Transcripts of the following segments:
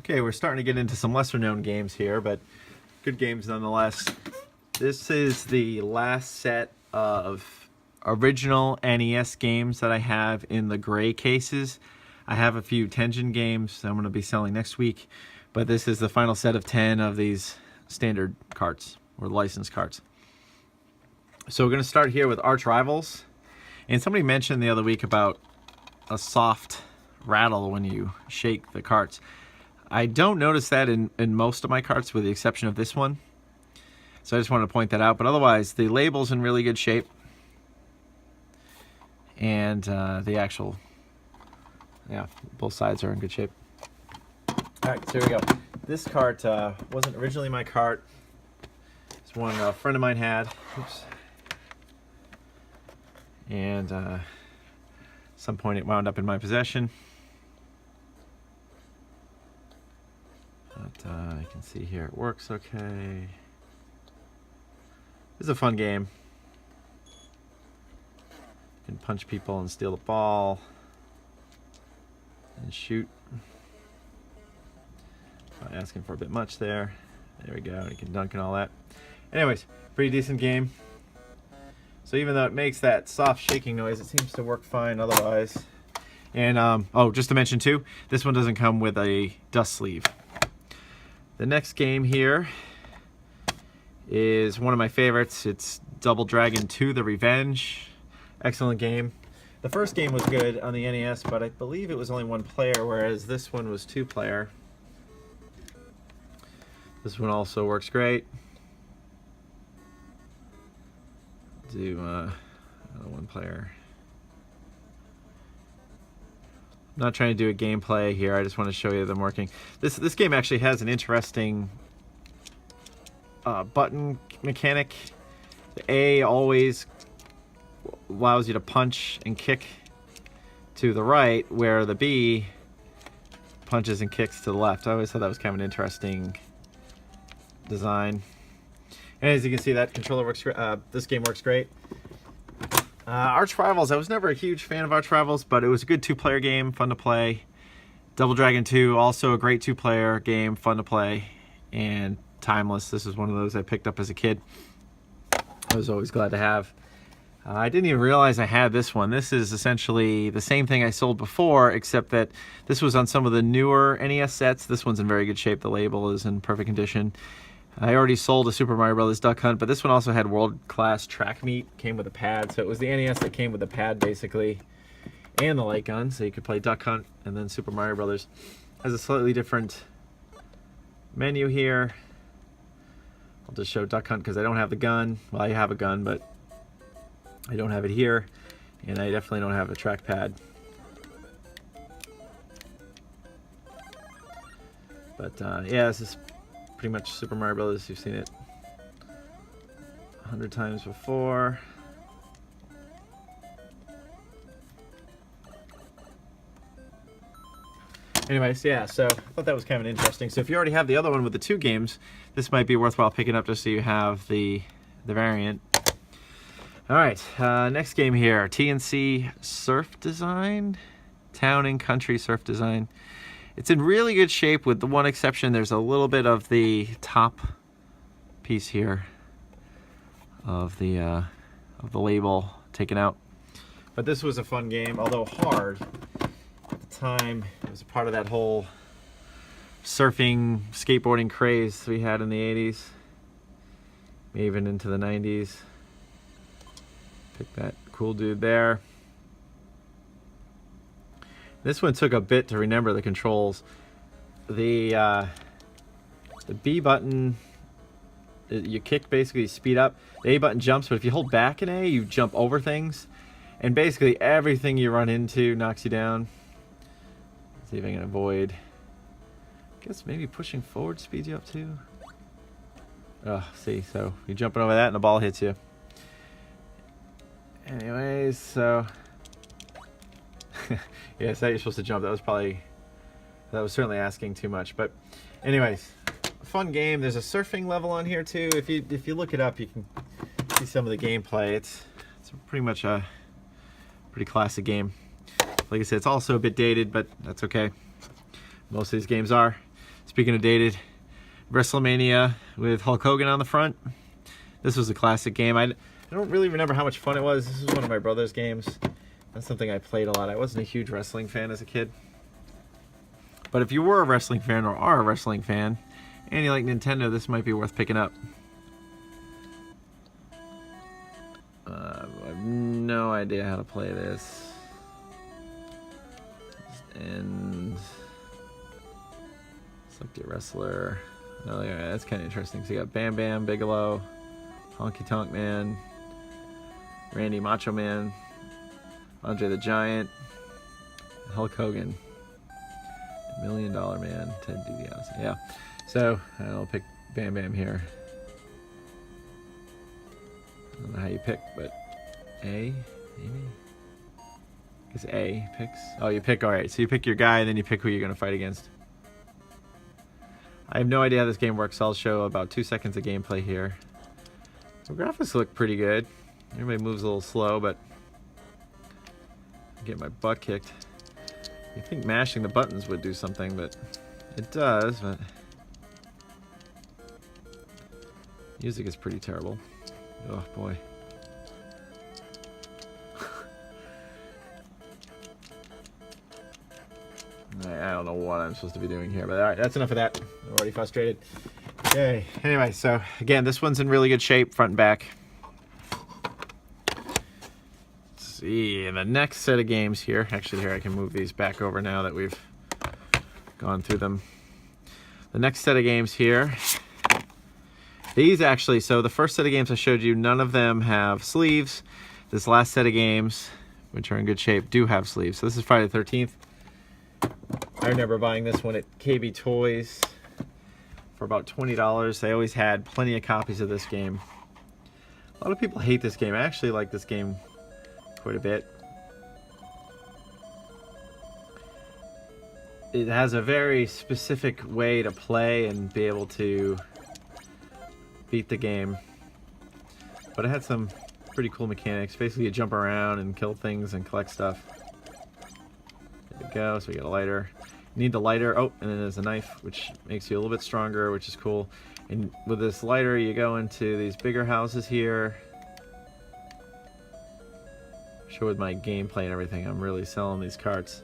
Okay, we're starting to get into some lesser known games here, but good games nonetheless. This is the last set of original NES games that I have in the gray cases. I have a few Tengen games I'm going to be selling next week, but this is the final set of 10 of these standard carts, or licensed carts. So we're going to start here with Arch Rivals. And somebody mentioned the other week about a soft rattle when you shake the carts. I don't notice that in most of my carts, with the exception of this one. So I just wanted to point that out. But otherwise, the label's in really good shape. And the actual, both sides are in good shape. All right, so here we go. This cart wasn't originally my cart. It's one a friend of mine had. Oops. And at some point it wound up in my possession. But I can see here it works okay. This is a fun game. You can punch people and steal the ball and shoot. Not asking for a bit much there. There we go. You can dunk and all that. Anyways, pretty decent game. So even though it makes that soft shaking noise, it seems to work fine otherwise. And oh, just to mention too, this one doesn't come with a dust sleeve. The next game here is one of my favorites. It's Double Dragon 2: The Revenge. Excellent game. The first game was good on the NES, but I believe it was only one player, whereas this one was two player. This one also works great. Do one player. I'm not trying to do a gameplay here. I just want to show you them working. This game actually has an interesting button mechanic. The A always allows you to punch and kick to the right, where the B punches and kicks to the left. I always thought that was kind of an interesting design. And as you can see, that controller works. This game works great. Arch Rivals, I was never a huge fan of Arch Rivals, but it was a good two-player game, fun to play. Double Dragon 2, also a great two-player game, fun to play, and timeless. This is one of those I picked up as a kid. I was always glad to have. I didn't even realize I had this one. This is essentially the same thing I sold before, except that this was on some of the newer NES sets. This one's in very good shape. The label is in perfect condition. I already sold a Super Mario Brothers Duck Hunt, but this one also had world-class track meet. Came with a pad, so it was the NES that came with the pad, basically, and the light gun, so you could play Duck Hunt and then Super Mario Brothers. Has a slightly different menu here. I'll just show Duck Hunt because I don't have the gun. Well, I have a gun, but I don't have it here, and I definitely don't have a trackpad. But yeah, this is pretty much Super Mario Brothers. You've seen it 100 times before. Anyways, yeah, so I thought that was kind of interesting. So if you already have the other one with the two games, this might be worthwhile picking up just so you have the variant. All right, next game here, T&C Surf Design, Town and Country Surf Design. It's in really good shape, with the one exception. There's a little bit of the top piece here of the label taken out. But this was a fun game, although hard. At the time, it was a part of that whole surfing, skateboarding craze we had in the 80s, even into the 90s. Pick that cool dude there. This one took a bit to remember the controls. The B button, you kick, basically speed up. The A button jumps, but if you hold back in A, you jump over things. And basically everything you run into knocks you down. Let's see if I can avoid. I guess maybe pushing forward speeds you up too. Oh, see, so you're jumping over that and the ball hits you. Anyways, so yeah, so you're supposed to jump. That was certainly asking too much. But anyways, fun game. There's a surfing level on here too. If you look it up, you can see some of the gameplay. It's pretty much a pretty classic game. Like I said, it's also a bit dated, but that's okay. Most of these games are. Speaking of dated, WrestleMania with Hulk Hogan on the front. This was a classic game. I don't really remember how much fun it was. This was one of my brother's games. That's something I played a lot. I wasn't a huge wrestling fan as a kid. But if you were a wrestling fan or are a wrestling fan, and you like Nintendo, this might be worth picking up. I have no idea how to play this. And select your wrestler. Oh, yeah, that's kind of interesting. So you got Bam Bam, Bigelow, Honky Tonk Man, Randy Macho Man, Andre the Giant, Hulk Hogan, $1 Million Man, Ted DiBiase. Yeah. So I'll pick Bam Bam here. I don't know how you pick, but A, maybe? I guess A picks. Oh, you pick, alright. So you pick your guy, and then you pick who you're going to fight against. I have no idea how this game works, so I'll show about 2 seconds of gameplay here. The graphics look pretty good. Everybody moves a little slow, but I get my butt kicked. You think mashing the buttons would do something, but it does, but music is pretty terrible. Oh boy. I don't know what I'm supposed to be doing here, but alright, that's enough of that. I'm already frustrated. Okay, anyway, so again, this one's in really good shape, front and back. Let's see, the next set of games here, actually here I can move these back over now that we've gone through them. The next set of games here, these actually, so the first set of games I showed you, none of them have sleeves. This last set of games, which are in good shape, do have sleeves. So this is Friday the 13th. I remember buying this one at KB Toys for about $20. They always had plenty of copies of this game. A lot of people hate this game. I actually like this game quite a bit. It has a very specific way to play and be able to beat the game. But it had some pretty cool mechanics. Basically you jump around and kill things and collect stuff. There we go, so we got a lighter. You need the lighter, oh, and then there's a knife, which makes you a little bit stronger, which is cool. And with this lighter, you go into these bigger houses here. Show with my gameplay and everything, I'm really selling these carts.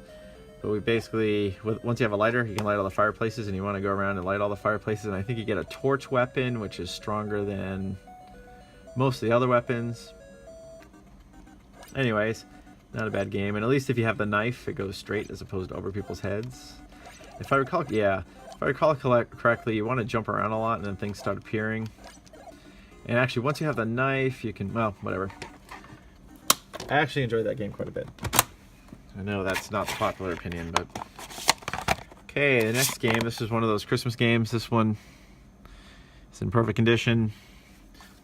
But we basically, once you have a lighter, you can light all the fireplaces, and you want to go around and light all the fireplaces. And I think you get a torch weapon, which is stronger than most of the other weapons. Anyways, not a bad game, and at least if you have the knife, it goes straight as opposed to over people's heads. If I recall, yeah, if I recall correctly, you want to jump around a lot and then things start appearing. And actually, once you have the knife, you can, well, whatever. I actually enjoyed that game quite a bit. I know that's not the popular opinion, but... Okay, the next game, this is one of those Christmas games. This one is in perfect condition.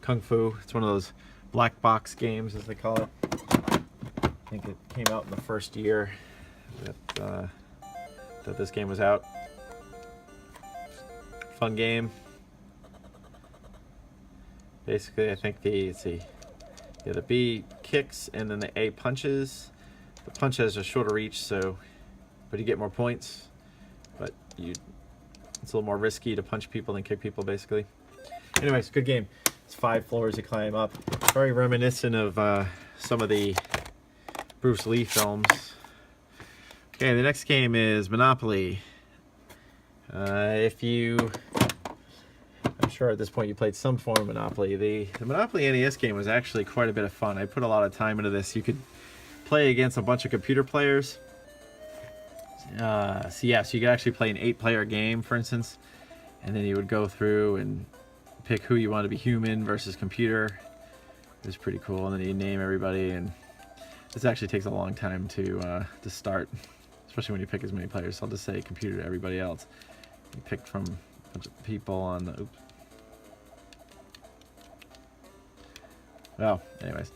Kung Fu, it's one of those black box games, as they call it. I think it came out in the first year that this game was out. Fun game. Basically, I think the B kicks and then the A punches. The punch has a shorter reach, but you get more points. But it's a little more risky to punch people than kick people, basically. Anyways, good game. It's 5 floors you climb up. Very reminiscent of some of the Bruce Lee films. Okay, the next game is Monopoly. I'm sure at this point you played some form of Monopoly. The Monopoly NES game was actually quite a bit of fun. I put a lot of time into this. You could play against a bunch of computer players. So you could actually play an 8-player game, for instance, and then you would go through and pick who you want to be, human versus computer. It was pretty cool, and then you name everybody, and this actually takes a long time to start, especially when you pick as many players. So I'll just say computer to everybody else. You picked from a bunch of people on the... Oops. Well, anyways.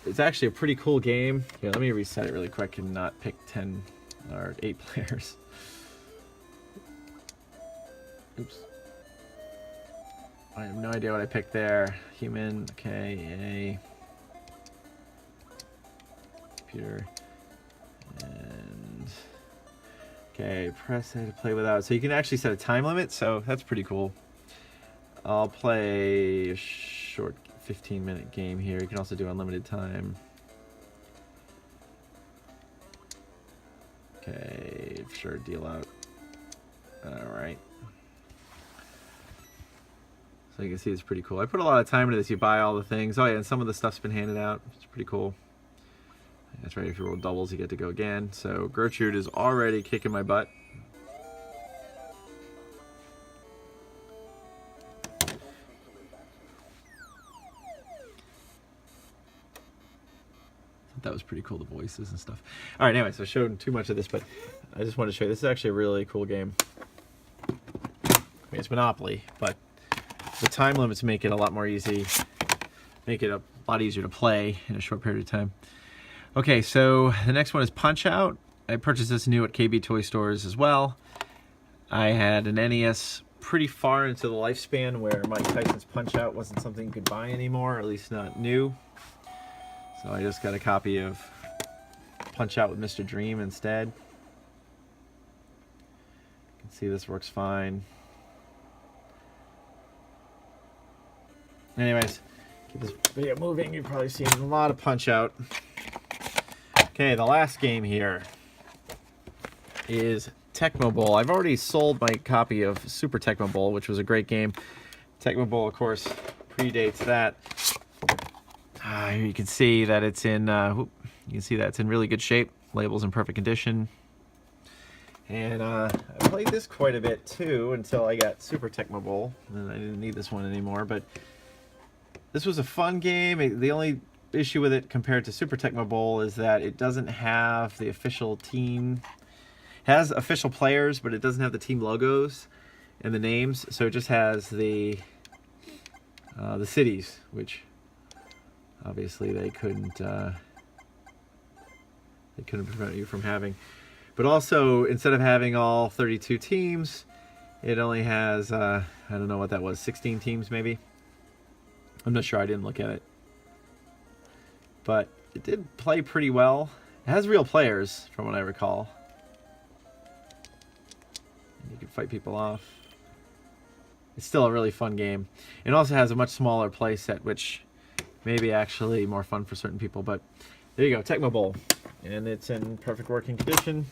It's actually a pretty cool game. Here, let me reset it really quick and not pick 10 or 8 players. Oops. I have no idea what I picked there. Human, okay, computer, and Okay, press A to play without. So you can actually set a time limit, so that's pretty cool. I'll play a short 15-minute game here. You can also do unlimited time. Okay, sure, deal out. Alright. So you can see it's pretty cool. I put a lot of time into this. You buy all the things. Oh yeah, and some of the stuff's been handed out. It's pretty cool. That's right, if you roll doubles, you get to go again. So Gertrude is already kicking my butt. That was pretty cool, the voices and stuff. All right, anyway, so I showed too much of this, but I just wanted to show you. This is actually a really cool game. I mean, it's Monopoly, but the time limits make it a lot more easy, make it a lot easier to play in a short period of time. Okay, so the next one is Punch-Out. I purchased this new at KB Toy Stores as well. I had an NES pretty far into the lifespan where Mike Tyson's Punch-Out wasn't something you could buy anymore, or at least not new. So I just got a copy of Punch-Out with Mr. Dream instead. You can see this works fine. Anyways, keep this video moving. You've probably seen a lot of Punch-Out. Okay, the last game here is Tecmo Bowl. I've already sold my copy of Super Tecmo Bowl, which was a great game. Tecmo Bowl, of course, predates that. Here you can see that it's in. Really good shape. Label's in perfect condition. And I played this quite a bit too until I got Super Tecmo Bowl, and I didn't need this one anymore. But this was a fun game. The only issue with it compared to Super Tecmo Bowl is that it doesn't have the official team. It has official players, but it doesn't have the team logos and the names. So it just has the cities, which obviously they couldn't prevent you from having. But also, instead of having all 32 teams, it only has I don't know what that was, 16 teams maybe. I'm not sure, I didn't look at it. But it did play pretty well. It has real players, from what I recall. And you can fight people off. It's still a really fun game. It also has a much smaller play set, which may be actually more fun for certain people. But there you go, Tecmo Bowl. And it's in perfect working condition.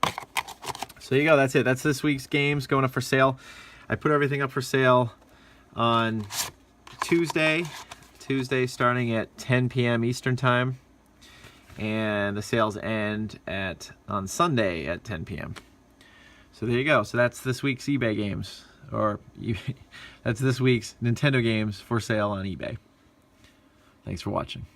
So there you go, that's it. That's this week's games going up for sale. I put everything up for sale on Tuesday starting at 10 p.m. Eastern Time. And the sales end on Sunday at 10 p.m. So there you go. So that's this week's eBay games. Or that's this week's Nintendo games for sale on eBay. Thanks for watching.